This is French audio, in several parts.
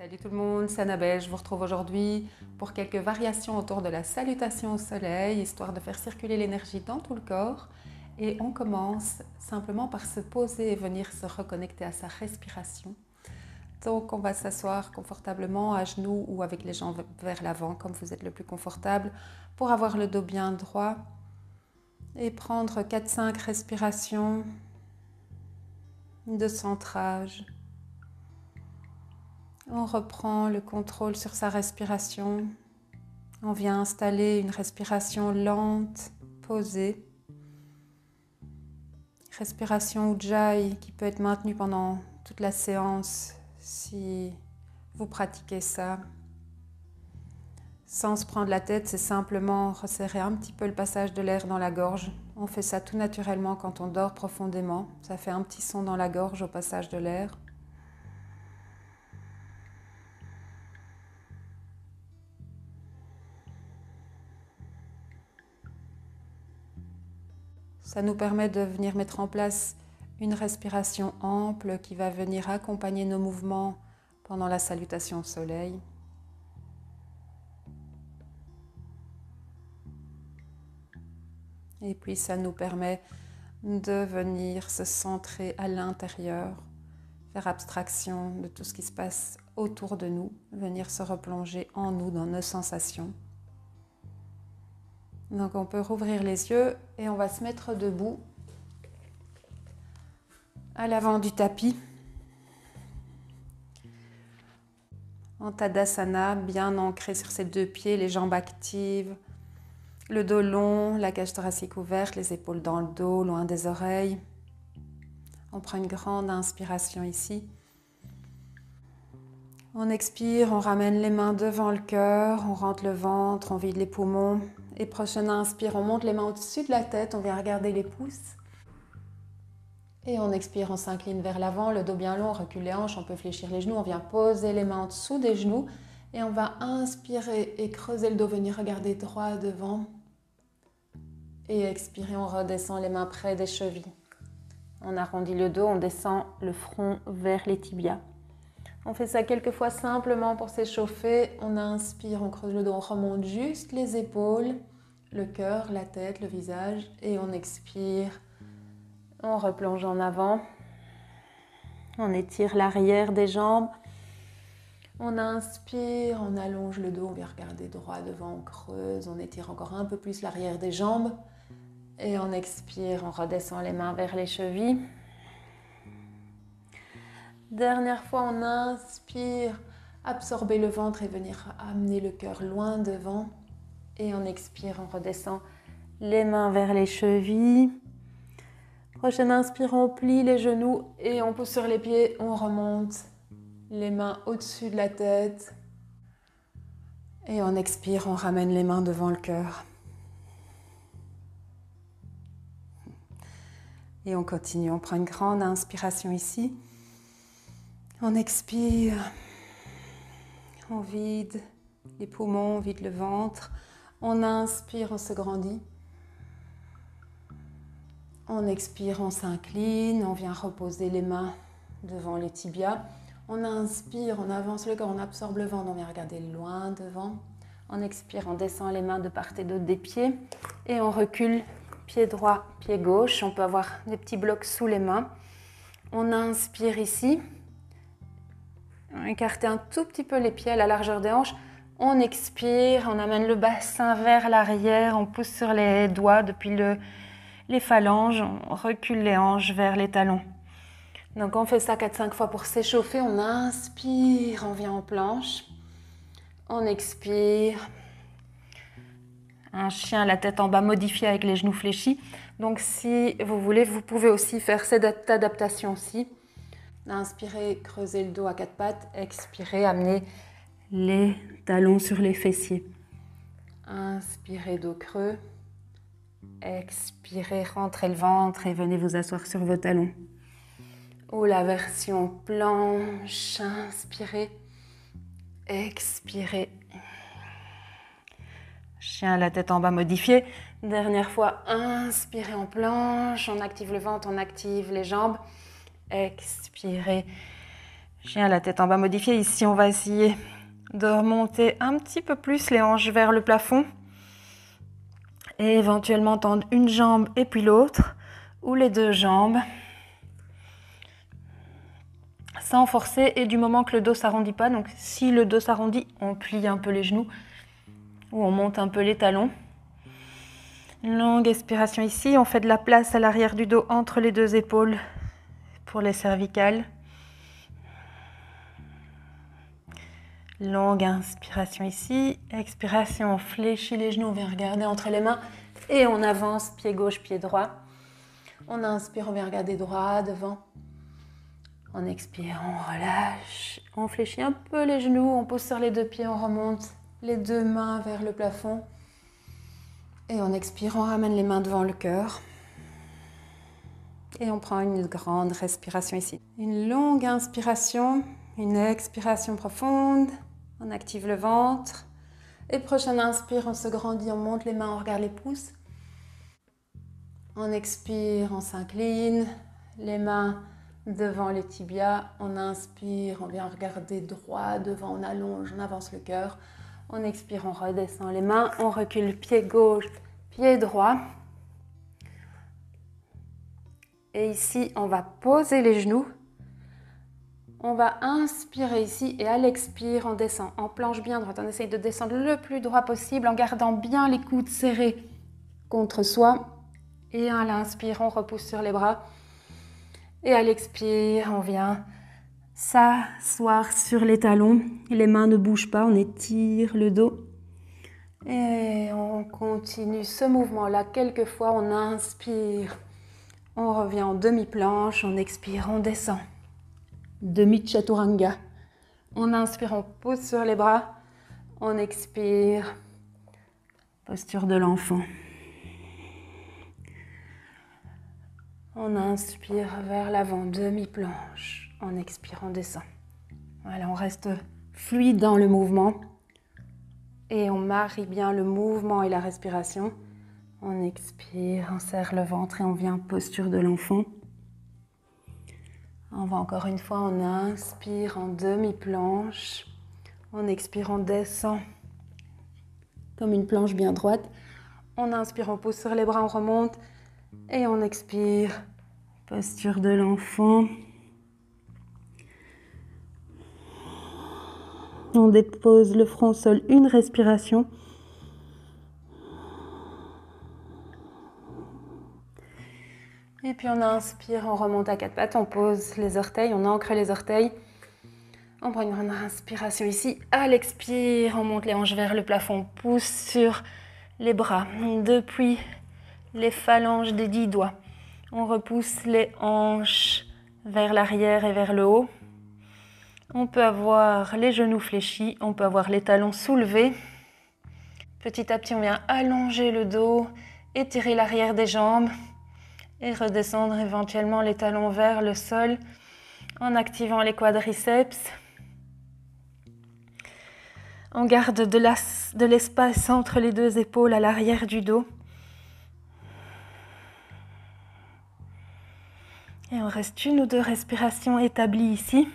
Salut tout le monde, c'est Annabelle. Je vous retrouve aujourd'hui pour quelques variations autour de la salutation au soleil, histoire de faire circuler l'énergie dans tout le corps. Et on commence simplement par se poser et venir se reconnecter à sa respiration. Donc on va s'asseoir confortablement à genoux ou avec les jambes vers l'avant, comme vous êtes le plus confortable, pour avoir le dos bien droit. Et prendre 4-5 respirations de centrage. On reprend le contrôle sur sa respiration. On vient installer une respiration lente, posée. Respiration Ujjayi qui peut être maintenue pendant toute la séance si vous pratiquez ça. Sans se prendre la tête, c'est simplement resserrer un petit peu le passage de l'air dans la gorge. On fait ça tout naturellement quand on dort profondément. Ça fait un petit son dans la gorge au passage de l'air. Ça nous permet de venir mettre en place une respiration ample qui va venir accompagner nos mouvements pendant la salutation au soleil. Et puis ça nous permet de venir se centrer à l'intérieur, faire abstraction de tout ce qui se passe autour de nous, venir se replonger en nous, dans nos sensations. Donc on peut rouvrir les yeux et on va se mettre debout à l'avant du tapis. En Tadasana, bien ancré sur ses deux pieds, les jambes actives, le dos long, la cage thoracique ouverte, les épaules dans le dos, loin des oreilles. On prend une grande inspiration ici. On expire, on ramène les mains devant le cœur, on rentre le ventre, on vide les poumons. Et prochaine inspire, on monte les mains au-dessus de la tête, on vient regarder les pouces. Et on expire, on s'incline vers l'avant, le dos bien long, on recule les hanches, on peut fléchir les genoux, on vient poser les mains en dessous des genoux. Et on va inspirer et creuser le dos, venir regarder droit devant. Et expirer, on redescend les mains près des chevilles. On arrondit le dos, on descend le front vers les tibias. On fait ça quelques fois simplement pour s'échauffer. On inspire, on creuse le dos, on remonte juste les épaules, le cœur, la tête, le visage. Et on expire, on replonge en avant. On étire l'arrière des jambes. On inspire, on allonge le dos, on vient regarder droit devant, on creuse. On étire encore un peu plus l'arrière des jambes. Et on expire, on redescend les mains vers les chevilles. Dernière fois, on inspire, absorber le ventre et venir amener le cœur loin devant. Et on expire, on redescend les mains vers les chevilles. Prochaine inspire, on plie les genoux et on pousse sur les pieds, on remonte les mains au-dessus de la tête. Et on expire, on ramène les mains devant le cœur. Et on continue, on prend une grande inspiration ici. On expire, on vide les poumons, on vide le ventre. On inspire, on se grandit. On expire, on s'incline, on vient reposer les mains devant les tibias. On inspire, on avance le corps, on absorbe le ventre, on vient regarder loin devant. On expire, on descend les mains de part et d'autre des pieds. Et on recule, pied droit, pied gauche. On peut avoir des petits blocs sous les mains. On inspire ici. Écartez un tout petit peu les pieds à la largeur des hanches. On expire, on amène le bassin vers l'arrière, on pousse sur les doigts depuis les phalanges, on recule les hanches vers les talons. Donc on fait ça 4-5 fois pour s'échauffer. On inspire, on vient en planche. On expire. Un chien, la tête en bas modifiée avec les genoux fléchis. Donc si vous voulez, vous pouvez aussi faire cette adaptation-ci. Inspirez, creusez le dos à quatre pattes. Expirez, amenez les talons sur les fessiers. Inspirez, dos creux. Expirez, rentrez le ventre et venez vous asseoir sur vos talons. Ou la version planche. Inspirez. Expirez. Chien, la tête en bas modifiée. Dernière fois, inspirez en planche. On active le ventre, on active les jambes. Expirez, Chien à la tête en bas modifié. Ici, on va essayer de remonter un petit peu plus les hanches vers le plafond. Et éventuellement tendre une jambe et puis l'autre, ou les deux jambes. Sans forcer et du moment que le dos ne s'arrondit pas. Donc si le dos s'arrondit, on plie un peu les genoux ou on monte un peu les talons. Longue expiration ici. On fait de la place à l'arrière du dos entre les deux épaules pour les cervicales. Longue inspiration ici. Expiration, on fléchit les genoux, on vient regarder entre les mains et on avance pied gauche, pied droit. On inspire, on vient regarder droit devant. On expire, on relâche. On fléchit un peu les genoux, on pose sur les deux pieds, on remonte les deux mains vers le plafond. Et on expire, on ramène les mains devant le cœur. Et on prend une grande respiration ici. Une longue inspiration, une expiration profonde. On active le ventre. Et prochaine inspire, on se grandit, on monte les mains, on regarde les pouces. On expire, on s'incline. Les mains devant les tibias. On inspire, on vient regarder droit devant, on allonge, on avance le cœur. On expire, on redescend les mains. On recule pied gauche, pied droit. Et ici, on va poser les genoux. On va inspirer ici et à l'expire, on descend en planche bien droite. On essaye de descendre le plus droit possible en gardant bien les coudes serrés contre soi. Et à l'inspire, on repousse sur les bras. Et à l'expire, on vient s'asseoir sur les talons. Les mains ne bougent pas, on étire le dos. Et on continue ce mouvement-là. Quelquefois, on inspire. On revient en demi-planche, on expire, on descend. Demi-chaturanga. On inspire, on pose sur les bras. On expire. Posture de l'enfant. On inspire vers l'avant, demi-planche. On expire, on descend. Voilà, on reste fluide dans le mouvement. Et on marie bien le mouvement et la respiration. On expire, on serre le ventre et on vient posture de l'enfant. On va encore une fois, on inspire en demi-planche. On expire, on descend comme une planche bien droite. On inspire, on pose sur les bras, on remonte. Et on expire, posture de l'enfant. On dépose le front au sol, une respiration. Et puis on inspire, on remonte à quatre pattes, on pose les orteils, on ancre les orteils. On prend une grande inspiration ici. À l'expire, on monte les hanches vers le plafond, on pousse sur les bras. Depuis les phalanges des 10 doigts, on repousse les hanches vers l'arrière et vers le haut. On peut avoir les genoux fléchis, on peut avoir les talons soulevés. Petit à petit, on vient allonger le dos, étirer l'arrière des jambes et redescendre éventuellement les talons vers le sol en activant les quadriceps. On garde de l'espace entre les deux épaules à l'arrière du dos. Et on reste une ou deux respirations établies ici.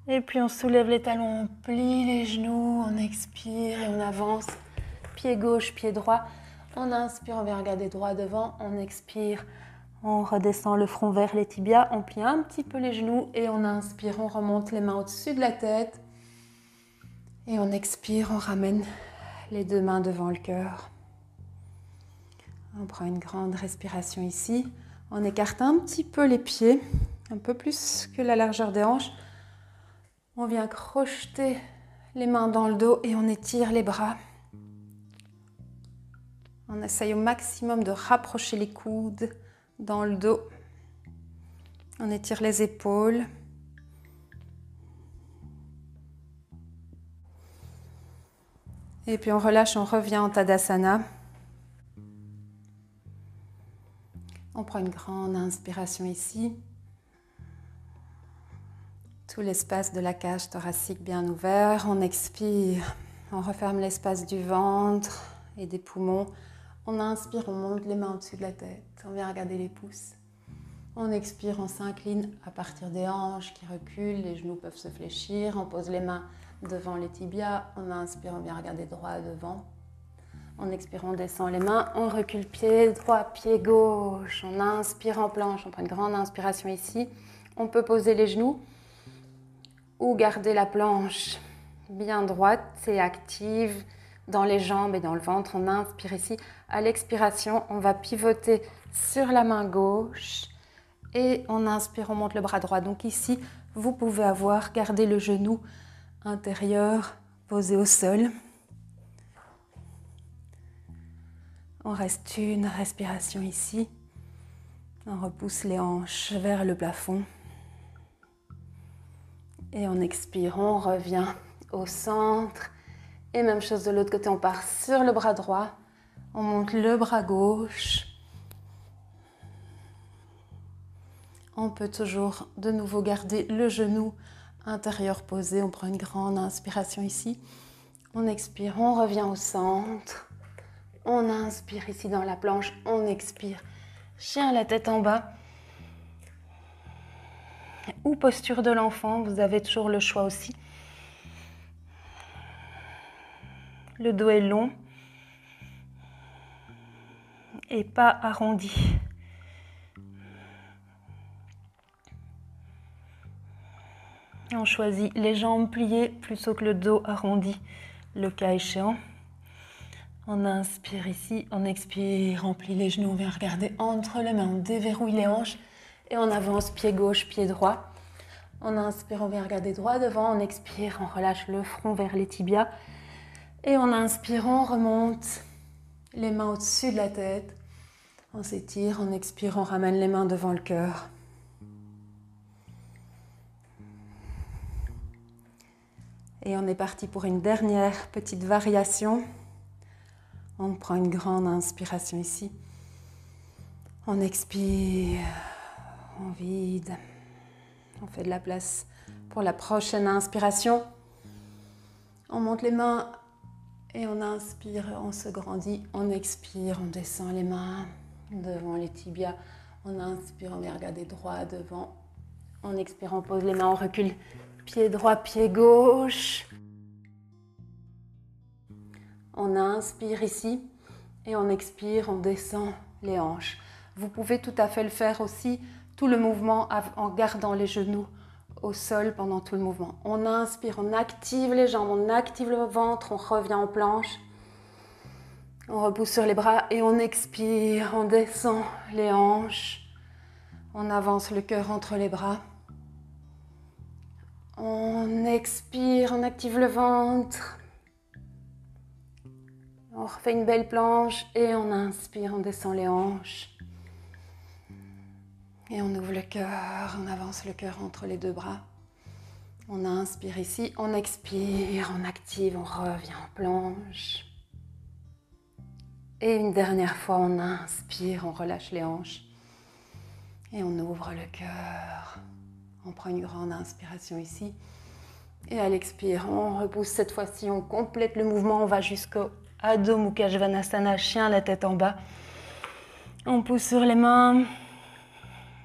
Et puis on soulève les talons, on plie les genoux, on expire et on avance. Pied gauche, pied droit. On inspire, on vient regarder droit devant. On expire, on redescend le front vers les tibias. On plie un petit peu les genoux et on inspire, on remonte les mains au-dessus de la tête. Et on expire, on ramène les deux mains devant le cœur. On prend une grande respiration ici. On écarte un petit peu les pieds, un peu plus que la largeur des hanches. On vient crocheter les mains dans le dos et on étire les bras. On essaye au maximum de rapprocher les coudes dans le dos. On étire les épaules. Et puis on relâche, on revient en Tadasana. On prend une grande inspiration ici. Tout l'espace de la cage thoracique bien ouvert. On expire, on referme l'espace du ventre et des poumons. On inspire, on monte les mains au-dessus de la tête. On vient regarder les pouces. On expire, on s'incline à partir des hanches qui reculent. Les genoux peuvent se fléchir. On pose les mains devant les tibias. On inspire, on vient regarder droit devant. On expire, on descend les mains. On recule pied droit, pied gauche. On inspire en planche. On prend une grande inspiration ici. On peut poser les genoux ou garder la planche bien droite et active dans les jambes et dans le ventre. On inspire ici. À l'expiration, on va pivoter sur la main gauche et on inspire, on monte le bras droit. Donc ici, vous pouvez garder le genou intérieur posé au sol. On reste une respiration ici. On repousse les hanches vers le plafond. Et on expire, on revient au centre. Et même chose de l'autre côté, on part sur le bras droit. On monte le bras gauche. On peut toujours de nouveau garder le genou intérieur posé. On prend une grande inspiration ici. On expire, on revient au centre. On inspire ici dans la planche. On expire, chien la tête en bas. Ou posture de l'enfant, vous avez toujours le choix aussi. Le dos est long et pas arrondi. On choisit les jambes pliées plutôt que le dos arrondi, le cas échéant. On inspire ici, on expire, on plie les genoux, on vient regarder entre les mains, on déverrouille les hanches et on avance pied gauche, pied droit. On inspire, on vient regarder droit devant, on expire, on relâche le front vers les tibias. Et on inspire, on remonte les mains au-dessus de la tête. On s'étire, on expire, on ramène les mains devant le cœur. Et on est parti pour une dernière petite variation. On prend une grande inspiration ici. On expire, on vide. On fait de la place pour la prochaine inspiration. On monte les mains et on inspire, on se grandit. On expire, on descend les mains devant les tibias. On inspire, on vient regarder droit devant. On expire, on pose les mains, on recule. Pied droit, pied gauche. On inspire ici et on expire, on descend les hanches. Vous pouvez tout à fait le faire aussi, tout le mouvement en gardant les genoux au sol pendant tout le mouvement. On inspire, on active les jambes, on active le ventre, on revient en planche. On repousse sur les bras et on expire, on descend les hanches. On avance le cœur entre les bras. On expire, on active le ventre. On refait une belle planche et on inspire, on descend les hanches. Et on ouvre le cœur, on avance le cœur entre les deux bras. On inspire ici, on expire, on active, on revient en planche. Et une dernière fois, on inspire, on relâche les hanches. Et on ouvre le cœur. On prend une grande inspiration ici. Et à l'expire, on repousse cette fois-ci, on complète le mouvement, on va jusqu'au Adho Mukha Svanasana, chien la tête en bas. On pousse sur les mains,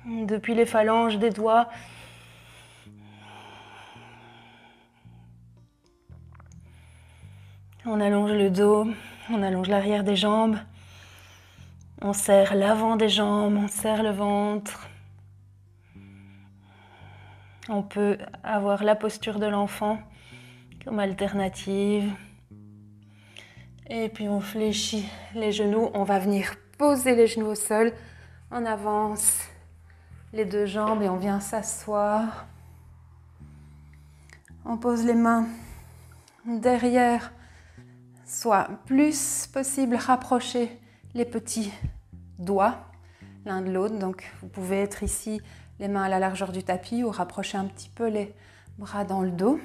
depuis les phalanges des doigts. On allonge le dos, on allonge l'arrière des jambes. On serre l'avant des jambes, on serre le ventre. On peut avoir la posture de l'enfant comme alternative. Et puis on fléchit les genoux. On va venir poser les genoux au sol. On avance les deux jambes et on vient s'asseoir. On pose les mains derrière, soit plus possible rapprocher les petits doigts l'un de l'autre. Donc vous pouvez être ici, les mains à la largeur du tapis ou rapprocher un petit peu les bras dans le dos.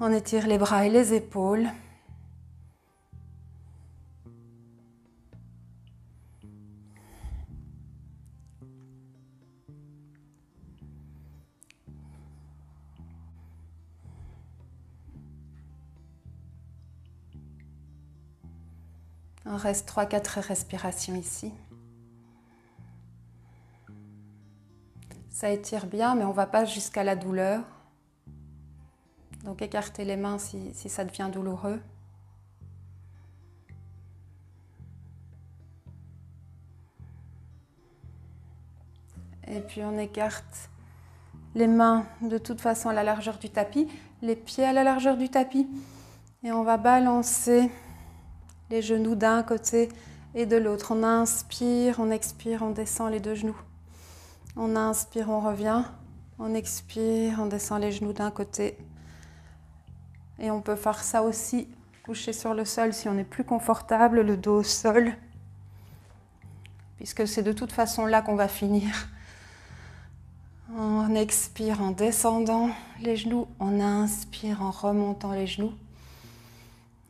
On étire les bras et les épaules. On reste 3-4 respirations ici. Ça étire bien, mais on ne va pas jusqu'à la douleur. Donc écartez les mains si ça devient douloureux. Et puis on écarte les mains de toute façon à la largeur du tapis, les pieds à la largeur du tapis. Et on va balancer les genoux d'un côté et de l'autre. On inspire, on expire, on descend les deux genoux. On inspire, on revient. On expire, on descend les genoux d'un côté. Et on peut faire ça aussi, coucher sur le sol si on est plus confortable, le dos au sol. Puisque c'est de toute façon là qu'on va finir. On expire en descendant les genoux. On inspire en remontant les genoux.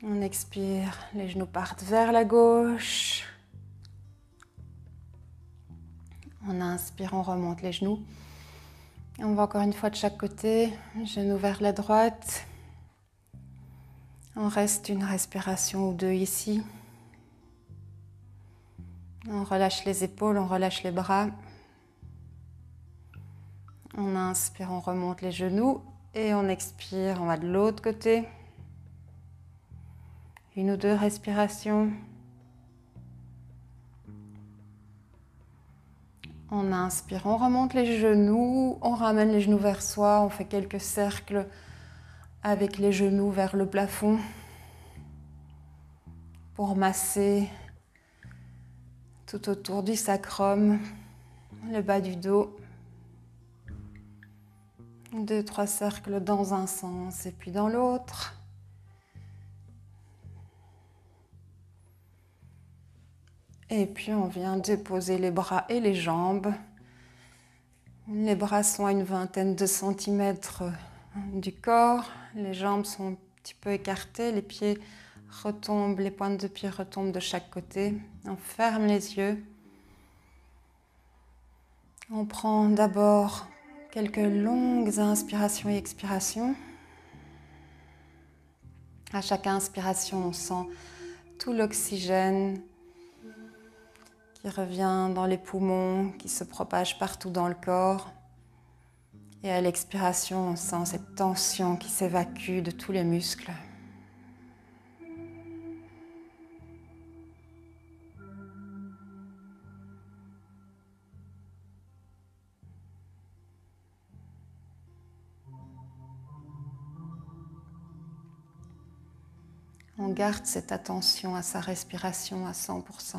On expire, les genoux partent vers la gauche. On inspire, on remonte les genoux. On va encore une fois de chaque côté, genoux vers la droite. On reste une respiration ou deux ici. On relâche les épaules, on relâche les bras. On inspire, on remonte les genoux. Et on expire, on va de l'autre côté. Une ou deux respirations. On inspire, on remonte les genoux, on ramène les genoux vers soi, on fait quelques cercles avec les genoux vers le plafond pour masser tout autour du sacrum, le bas du dos. 2-3 cercles dans un sens et puis dans l'autre. Et puis on vient déposer les bras et les jambes. Les bras sont à une vingtaine de centimètres du corps. Les jambes sont un petit peu écartées. Les pieds retombent, les pointes de pied retombent de chaque côté. On ferme les yeux. On prend d'abord quelques longues inspirations et expirations. À chaque inspiration, on sent tout l'oxygène qui revient dans les poumons, qui se propage partout dans le corps. Et à l'expiration, on sent cette tension qui s'évacue de tous les muscles. On garde cette attention à sa respiration à 100%.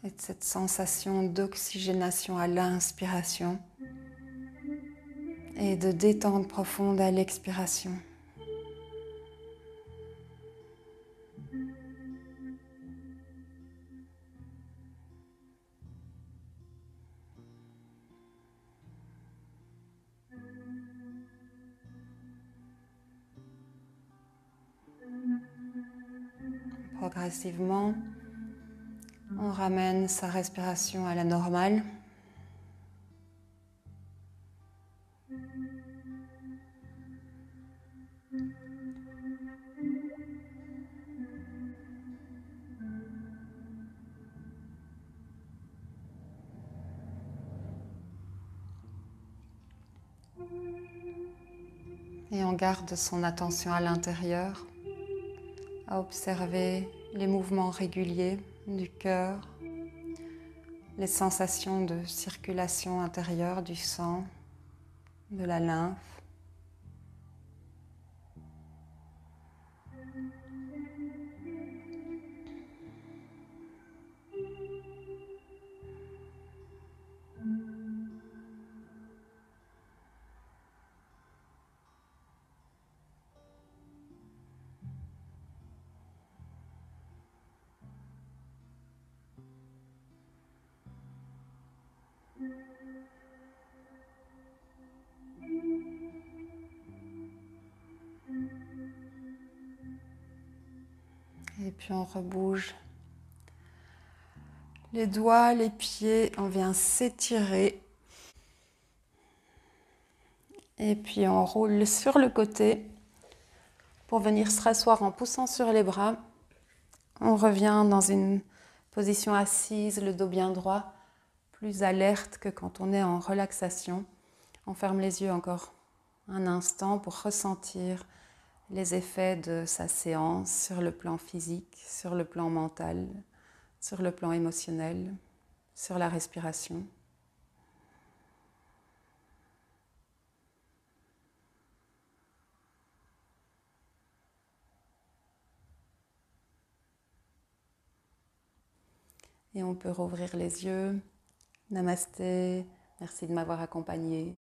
Et cette sensation d'oxygénation à l'inspiration et de détente profonde à l'expiration. Progressivement, on ramène sa respiration à la normale. Et on garde son attention à l'intérieur, à observer les mouvements réguliers du cœur, les sensations de circulation intérieure du sang, de la lymphe. Et puis on rebouge les doigts, les pieds, on vient s'étirer. Et puis on roule sur le côté pour venir se rasseoir en poussant sur les bras. On revient dans une position assise, le dos bien droit, plus alerte que quand on est en relaxation. On ferme les yeux encore un instant pour ressentir les effets de sa séance sur le plan physique, sur le plan mental, sur le plan émotionnel, sur la respiration. Et on peut rouvrir les yeux. Namasté, merci de m'avoir accompagné.